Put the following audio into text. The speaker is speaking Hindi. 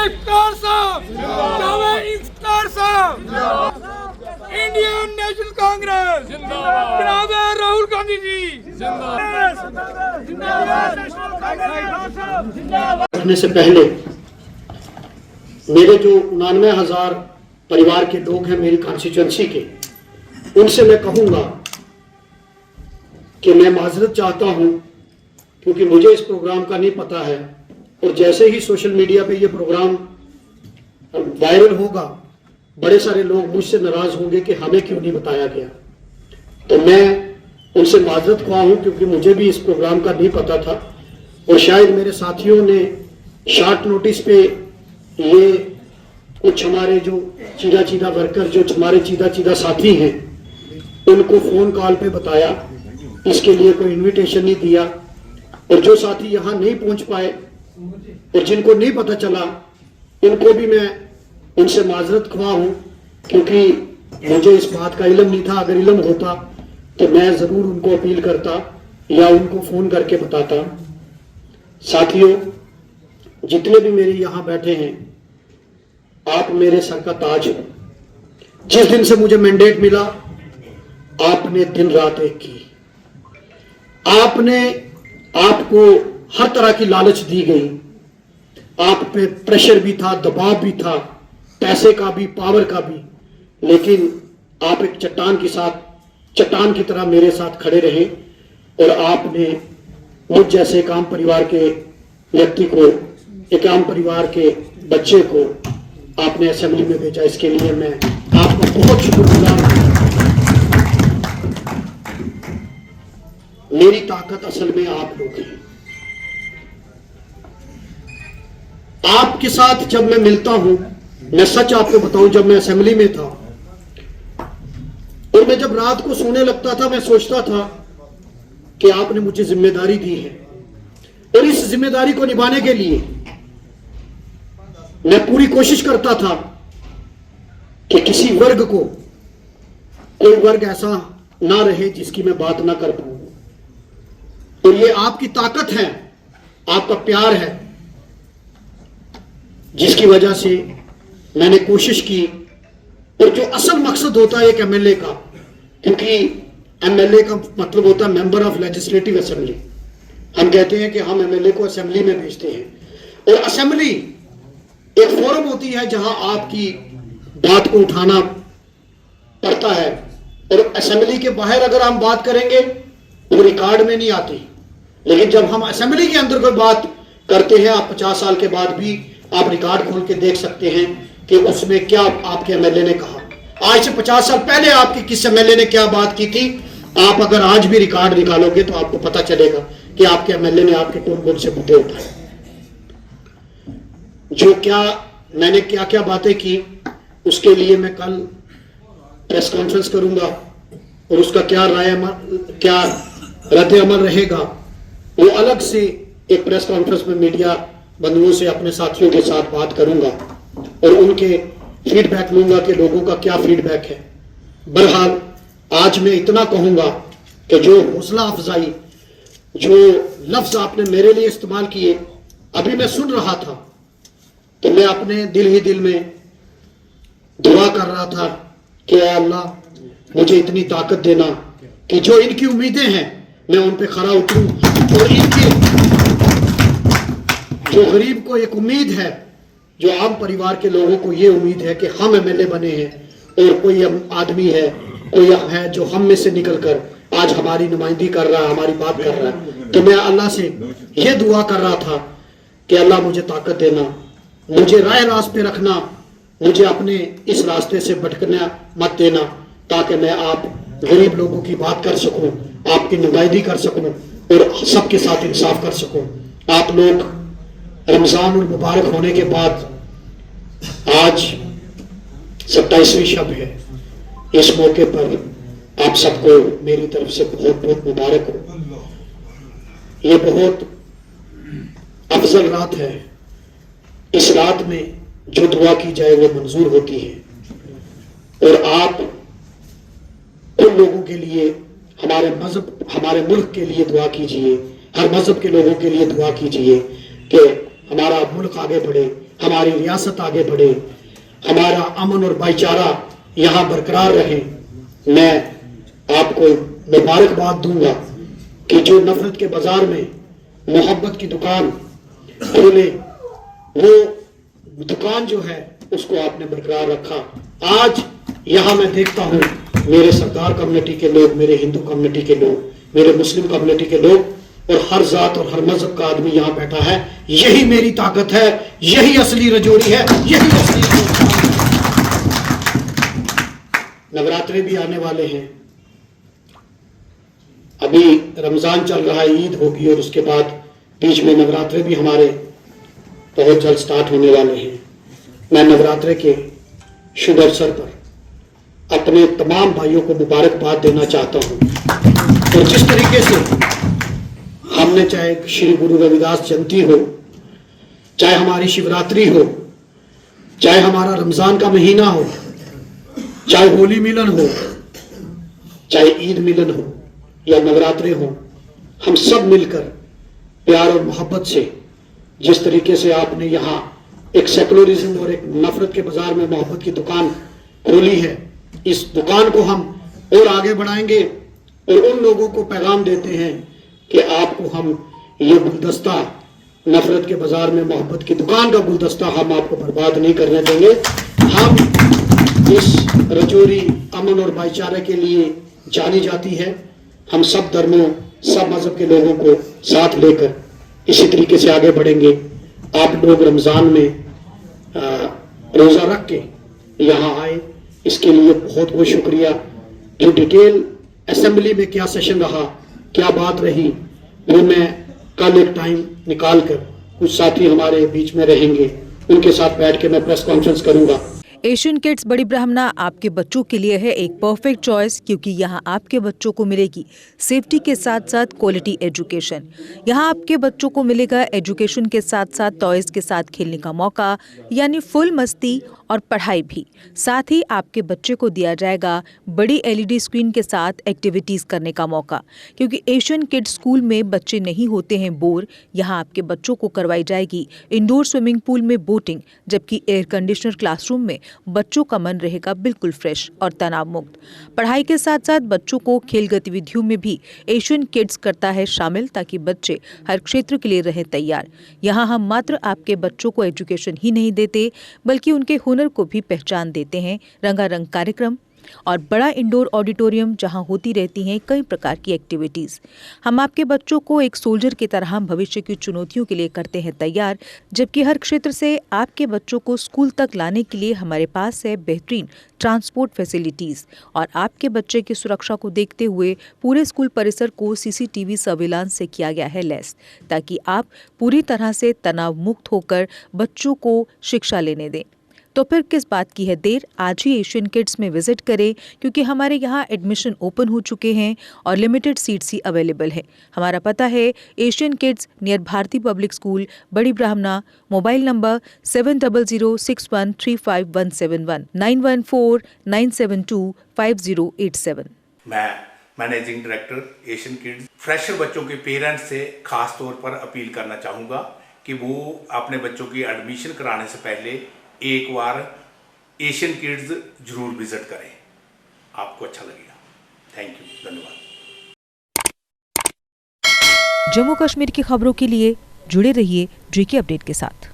इफ्तार साहब, जावेद इफ्तार साहब, इंडियन नेशनल कांग्रेस जनाब राहुल गांधी जी रखने से पहले मेरे जो 99,000 परिवार के लोग हैं मेरी कॉन्स्टिट्यूएंसी के, उनसे मैं कहूंगा कि मैं माजरत चाहता हूं क्योंकि मुझे इस प्रोग्राम का नहीं पता है, और जैसे ही सोशल मीडिया पे ये प्रोग्राम वायरल होगा बड़े सारे लोग मुझसे नाराज होंगे कि हमें क्यों नहीं बताया गया। तो मैं उनसे माजरत ख्वाह हूं क्योंकि मुझे भी इस प्रोग्राम का नहीं पता था, और शायद मेरे साथियों ने शॉर्ट नोटिस पे ये कुछ हमारे जो चीदा वर्कर जो हमारे चीदा साथी हैं उनको फोन कॉल पे बताया, इसके लिए कोई इनविटेशन नहीं दिया, और जो साथी यहाँ नहीं पहुंच पाए और जिनको नहीं पता चला उनको भी मैं उनसे माजरत ख्वाह हूं क्योंकि मुझे इस बात का इल्म नहीं था। अगर इल्म होता तो मैं जरूर उनको अपील करता या उनको फोन करके बताता। साथियों, जितने भी मेरे यहाँ बैठे हैं, आप मेरे सर का ताज हो। जिस दिन से मुझे मैंडेट मिला आपने दिन रात एक की, आपको हर तरह की लालच दी गई, आप पे प्रेशर भी था, दबाव भी था, पैसे का भी, पावर का भी, लेकिन आप एक चट्टान की तरह मेरे साथ खड़े रहे, और आपने मुझ जैसे एक आम परिवार के व्यक्ति को, एक आम परिवार के बच्चे को आपने असेंबली में भेजा। इसके लिए मैं आपका बहुत शुक्रगुजार हूं। मेरी ताकत असल में आप लोग हैं। आपके साथ जब मैं मिलता हूं, मैं सच आपको बताऊं, जब मैं असेंबली में था और मैं जब रात को सोने लगता था, मैं सोचता था कि आपने मुझे जिम्मेदारी दी है, और इस जिम्मेदारी को निभाने के लिए मैं पूरी कोशिश करता था कि किसी वर्ग को, कोई वर्ग ऐसा ना रहे जिसकी मैं बात ना कर पाऊं। और ये आपकी ताकत है, आपका प्यार है, जिसकी वजह से मैंने कोशिश की। और जो असल मकसद होता है एक एमएलए का, क्योंकि एमएलए का मतलब होता है मेंबर ऑफ लेजिस्लेटिव असेंबली। हम कहते हैं कि हम एमएलए को असेंबली में भेजते हैं, और असेंबली एक फोरम होती है जहां आपकी बात को उठाना पड़ता है, और असेंबली के बाहर अगर हम बात करेंगे वो रिकॉर्ड में नहीं आती, लेकिन जब हम असेंबली के अंदर कोई बात करते हैं, आप 50 साल के बाद भी आप रिकॉर्ड खोल के देख सकते हैं कि उसमें क्या आपके एमएलए ने कहा। आज से 50 साल पहले आपके किस एमएलए ने क्या बात की थी, आप अगर आज भी रिकॉर्ड निकालोगे तो आपको पता चलेगा कि आपके एमएलए ने आपके कौन से मुद्दे उठाए, मैंने क्या बातें की। उसके लिए मैं कल प्रेस कॉन्फ्रेंस करूंगा, और उसका क्या रद्द अमल रहेगा वो अलग से एक प्रेस कॉन्फ्रेंस में मीडिया बंधुओं से, अपने साथियों के साथ बात करूंगा, और उनके फीडबैक लूंगा कि लोगों का क्या फीडबैक है। बहरहाल आज मैं इतना कहूंगा कि जो हौसला अफजाई, जो लफ्ज आपने मेरे लिए इस्तेमाल किए, अभी मैं सुन रहा था तो मैं अपने दिल ही दिल में दुआ कर रहा था कि अल्लाह मुझे इतनी ताकत देना कि जो इनकी उम्मीदें हैं मैं उन पे खरा उतरूं, और इनकी जो गरीब को एक उम्मीद है, जो आम परिवार के लोगों को ये उम्मीद है कि हम एमएलए बने हैं, और कोई आदमी है, कोई है जो हम में से निकलकर आज हमारी नुमाइंदगी कर रहा है, हमारी बात कर रहा है। तो मैं अल्लाह से ये दुआ कर रहा था कि अल्लाह मुझे ताकत देना, मुझे राह पे रखना, मुझे अपने इस रास्ते से भटकना मत देना, ताकि मैं आप गरीब लोगों की बात कर सकूं, आपकी नुमाइंदगी कर सकूं, और सबके साथ इंसाफ कर सकूं। आप लोग रमजान और मुबारक होने के बाद आज 27वीं शब है, इस मौके पर आप सबको मेरी तरफ से बहुत बहुत मुबारक हो। ये बहुत अफजल रात है। इस रात में जो दुआ की जाए वो मंजूर होती है, और आप उन लोगों के लिए, हमारे मजहब, हमारे मुल्क के लिए दुआ कीजिए, हर मजहब के लोगों के लिए दुआ कीजिए कि हमारा मुल्क आगे बढ़े, हमारी रियासत आगे बढ़े, हमारा अमन और भाईचारा यहाँ बरकरार रहे। मैं आपको मुबारकबाद दूंगा कि जो नफरत के बाजार में मोहब्बत की दुकान खोले, वो दुकान जो है उसको आपने बरकरार रखा। आज यहाँ मैं देखता हूँ मेरे सरदार कम्युनिटी के लोग, मेरे हिंदू कम्युनिटी के लोग, मेरे मुस्लिम कम्युनिटी के लोग और हर जात और हर मजहब का आदमी यहाँ बैठा है। यही मेरी ताकत है, यही असली रजौरी है, यही असली नवरात्रे भी आने वाले हैं। अभी रमजान चल रहा है, ईद होगी और उसके बाद बीच में नवरात्रे भी हमारे बहुत जल्द स्टार्ट होने वाले हैं। मैं नवरात्रे के शुभ अवसर पर अपने तमाम भाइयों को मुबारकबाद देना चाहता हूं। और जिस तरीके से हमने, चाहे श्री गुरु रविदास जयंती हो, चाहे हमारी शिवरात्रि हो, चाहे हमारा रमजान का महीना हो, चाहे होली मिलन हो, चाहे ईद मिलन हो या नवरात्रे हो, हम सब मिलकर प्यार और मोहब्बत से, जिस तरीके से आपने यहाँ एक सेकुलरिज्म और एक नफरत के बाजार में मोहब्बत की दुकान खोली है, इस दुकान को हम और आगे बढ़ाएंगे और उन लोगों को पैगाम देते हैं कि आपको हम ये गुलदस्ता, नफरत के बाजार में मोहब्बत की दुकान का गुलदस्ता हम आपको बर्बाद नहीं करने देंगे। हम इस रजौरी अमन और भाईचारे के लिए जानी जाती है। हम सब धर्मों, सब मजहब के लोगों को साथ लेकर इसी तरीके से आगे बढ़ेंगे। आप लोग रमजान में रोजा रख के यहाँ आए, इसके लिए बहुत बहुत शुक्रिया। जो डिटेल असेंबली में क्या सेशन रहा, क्या बात रही, वो मैं कल एक टाइम निकाल कर, कुछ साथी हमारे बीच में रहेंगे, उनके साथ बैठ के मैं प्रेस कॉन्फ्रेंस करूंगा। एशियन किड्स बड़ी ब्राह्मणा आपके बच्चों के लिए है एक परफेक्ट चॉइस, क्योंकि यहाँ आपके बच्चों को मिलेगी सेफ्टी के साथ साथ क्वालिटी एजुकेशन। यहाँ आपके बच्चों को मिलेगा एजुकेशन के साथ साथ टॉयज के साथ खेलने का मौका, यानी फुल मस्ती और पढ़ाई भी। साथ ही आपके बच्चे को दिया जाएगा बड़ी LED स्क्रीन के साथ एक्टिविटीज़ करने का मौका, क्योंकि एशियन किड्स स्कूल में बच्चे नहीं होते हैं बोर। यहाँ आपके बच्चों को करवाई जाएगी इंडोर स्विमिंग पूल में बोटिंग, जबकि एयर कंडीशनर क्लासरूम में बच्चों का मन रहेगा बिल्कुल फ्रेश और तनाव मुक्त। पढ़ाई के साथ साथ बच्चों को खेल गतिविधियों में भी एशियन किड्स करता है शामिल, ताकि बच्चे हर क्षेत्र के लिए रहें तैयार। यहाँ हम मात्र आपके बच्चों को एजुकेशन ही नहीं देते, बल्कि उनके हुनर को भी पहचान देते हैं। रंगारंग कार्यक्रम और बड़ा इंडोर ऑडिटोरियम जहां होती रहती हैं कई प्रकार की एक्टिविटीज़। हम आपके बच्चों को एक सोल्जर की तरह भविष्य की चुनौतियों के लिए करते हैं तैयार, जबकि हर क्षेत्र से आपके बच्चों को स्कूल तक लाने के लिए हमारे पास है बेहतरीन ट्रांसपोर्ट फैसिलिटीज़। और आपके बच्चे की सुरक्षा को देखते हुए पूरे स्कूल परिसर को CCTV सर्विलांस से किया गया है लैस, ताकि आप पूरी तरह से तनाव मुक्त होकर बच्चों को शिक्षा लेने दें। तो फिर किस बात की है देर, आज ही एशियन किड्स में विजिट करें, क्योंकि हमारे यहाँ एडमिशन ओपन हो चुके हैं और लिमिटेड सीट्स ही अवेलेबल है। हमारा पता है Asian kids near Bharati public school, Bari Brahmana. Mobile number 7006135171 9149725087। मैं managing director Asian kids fresher बच्चों के पेरेंट्स से खास तौर पर अपील करना चाहूँगा कि वो अपने बच्चों की एडमिशन कराने से पहले एक बार एशियन किड्स जरूर विजिट करें, आपको अच्छा लगेगा। थैंक यू, धन्यवाद। जम्मू कश्मीर की खबरों के लिए जुड़े रहिए JK अपडेट के साथ।